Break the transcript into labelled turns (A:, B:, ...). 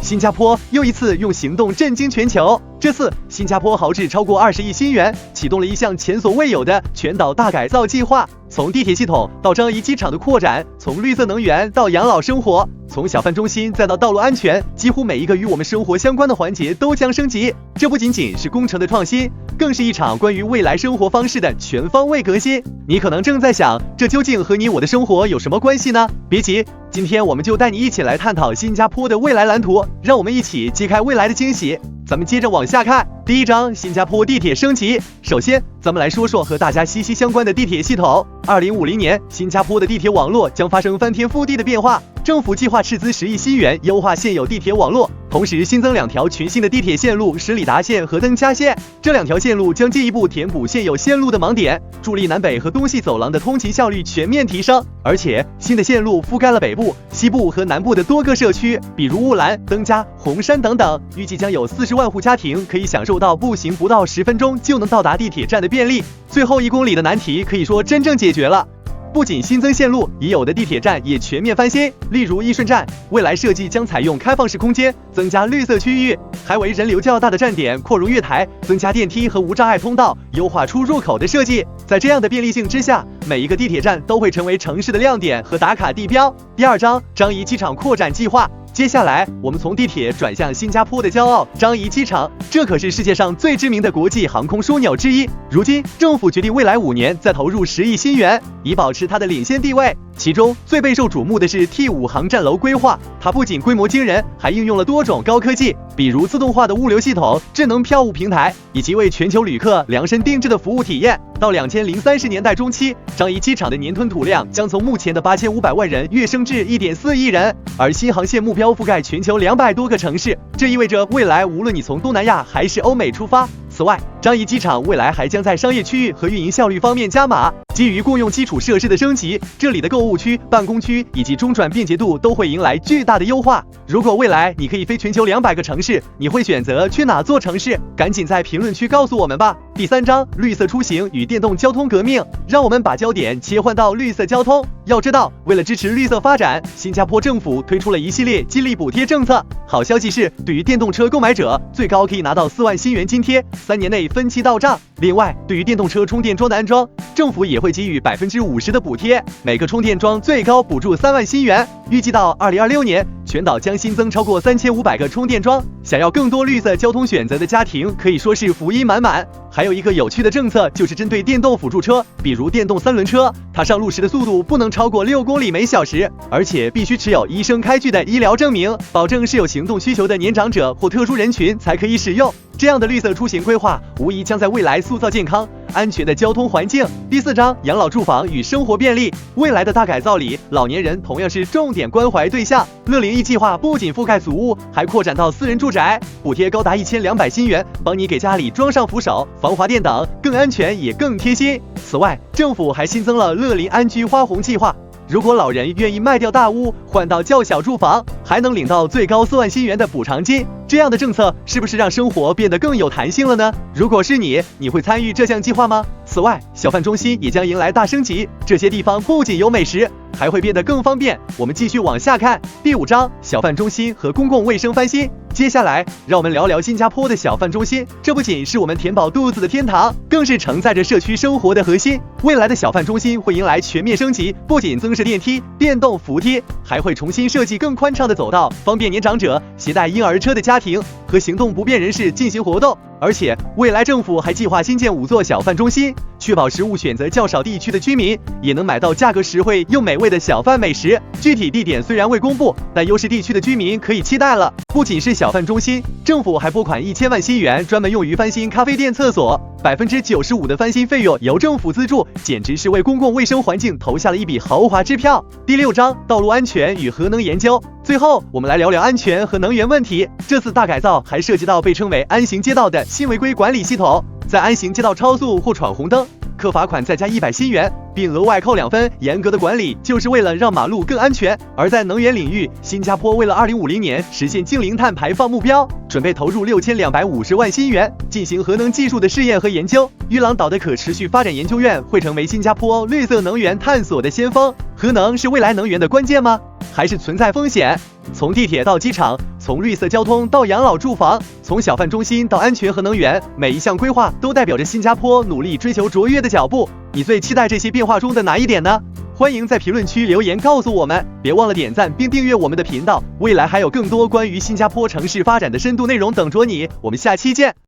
A: 新加坡又一次用行动震惊全球。这次，新加坡豪掷超过20亿新元，启动了一项前所未有的全岛大改造计划。从地铁系统到樟宜机场的扩展，从绿色能源到养老生活，从小贩中心再到道路安全，几乎每一个与我们生活相关的环节都将升级。这不仅仅是工程的创新，更是一场关于未来生活方式的全方位革新。你可能正在想，这究竟和你我的生活有什么关系呢？别急，今天我们就带你一起来探讨新加坡的未来蓝图，让我们一起揭开未来的惊喜。咱们接着往下看，第一章，新加坡地铁升级。首先，咱们来说说和大家息息相关的地铁系统。2050年，新加坡的地铁网络将发生翻天覆地的变化。政府计划斥资10亿新元优化现有地铁网络，同时新增2条全新的地铁线路——史里达线和登嘉线。这2条线路将进一步填补现有线路的盲点，助力南北和东西走廊的通勤效率全面提升。而且，新的线路覆盖了北部、西部和南部的多个社区，比如雾兰、登嘉、红山等等。预计将有40万户家庭可以享受到步行不到10分钟就能到达地铁站的便利。最后1公里的难题可以说真正解决了。不仅新增线路，已有的地铁站也全面翻新。例如义顺站，未来设计将采用开放式空间，增加绿色区域，还为人流较大的站点扩容月台，增加电梯和无障碍通道，优化出入口的设计。在这样的便利性之下，每一个地铁站都会成为城市的亮点和打卡地标。第二章，樟宜机场扩展计划。接下来，我们从地铁转向新加坡的骄傲——樟宜机场。这可是世界上最知名的国际航空枢纽之一。如今，政府决定未来5年再投入10亿新元，以保持它的领先地位。其中最备受瞩目的是 T5 航站楼规划，它不仅规模惊人，还应用了多种高科技，比如自动化的物流系统、智能票务平台，以及为全球旅客量身定制的服务体验。到2030年代中期，樟宜机场的年吞吐量将从目前的8500万人跃升至1.4亿人，而新航线目标覆盖全球200多个城市，这意味着未来无论你从东南亚还是欧美出发。此外，樟宜机场未来还将在商业区域和运营效率方面加码。基于共用基础设施的升级，这里的购物区、办公区以及中转便捷度都会迎来巨大的优化。如果未来你可以飞全球200个城市，你会选择去哪座城市？赶紧在评论区告诉我们吧。第三章，绿色出行与电动交通革命。让我们把焦点切换到绿色交通。要知道，为了支持绿色发展，新加坡政府推出了一系列激励补贴政策。好消息是，对于电动车购买者，最高可以拿到4万新元津贴，3年内分期到账。另外，对于电动车充电桩的安装，政府也会给予50%的补贴，每个充电桩最高补助3万新元。预计到2026年，全岛将新增超过3500个充电桩。想要更多绿色交通选择的家庭可以说是福音满满。还有一个有趣的政策，就是针对电动辅助车，比如电动3轮车，它上路时的速度不能超过6公里每小时，而且必须持有医生开具的医疗证明，保证是有行动需求的年长者或特殊人群才可以使用。这样的绿色出行规划，无疑将在未来塑造健康、安全的交通环境。第四章，养老住房与生活便利。未来的大改造里，老年人同样是重点关怀对象。乐龄1计划不仅覆盖祖屋，还扩展到私人住宅，补贴高达1200新元，帮你给家里装上扶手、防滑垫等，更安全也更贴心。此外，政府还新增了乐龄安居花红计划。如果老人愿意卖掉大屋，换到较小住房，还能领到最高4万新元的补偿金。这样的政策是不是让生活变得更有弹性了呢？如果是你，你会参与这项计划吗？此外，小贩中心也将迎来大升级，这些地方不仅有美食，还会变得更方便。我们继续往下看，第5章，小贩中心和公共卫生翻新。接下来，让我们聊聊新加坡的小贩中心。这不仅是我们填饱肚子的天堂，更是承载着社区生活的核心。未来的小贩中心会迎来全面升级，不仅增设电梯、电动扶梯，还会重新设计更宽敞的走道，方便年长者、携带婴儿车的家庭和行动不便人士进行活动。而且，未来政府还计划新建5座小贩中心，确保食物选择较少地区的居民也能买到价格实惠又美味的小贩美食。具体地点虽然未公布，但优势地区的居民可以期待了。不仅是小贩中心，政府还拨款1000万新元，专门用于翻新咖啡店厕所，95%的翻新费用由政府资助，简直是为公共卫生环境投下了一笔豪华支票。第6章，道路安全与核能研究。最后，我们来聊聊安全和能源问题。这次大改造还涉及到被称为安行街道的新违规管理系统，在安行街道超速或闯红灯，科罚款再加100新元，并额外扣2分。严格的管理就是为了让马路更安全。而在能源领域，新加坡为了2050年实现净零碳排放目标，准备投入6250万新元进行核能技术的试验和研究。玉郎岛的可持续发展研究院会成为新加坡绿色能源探索的先锋。核能是未来能源的关键吗？还是存在风险？从地铁到机场，从绿色交通到养老住房，从小贩中心到安全和能源，每一项规划都代表着新加坡努力追求卓越的脚步。你最期待这些变化中的哪一点呢？欢迎在评论区留言告诉我们，别忘了点赞并订阅我们的频道，未来还有更多关于新加坡城市发展的深度内容等着你，我们下期见。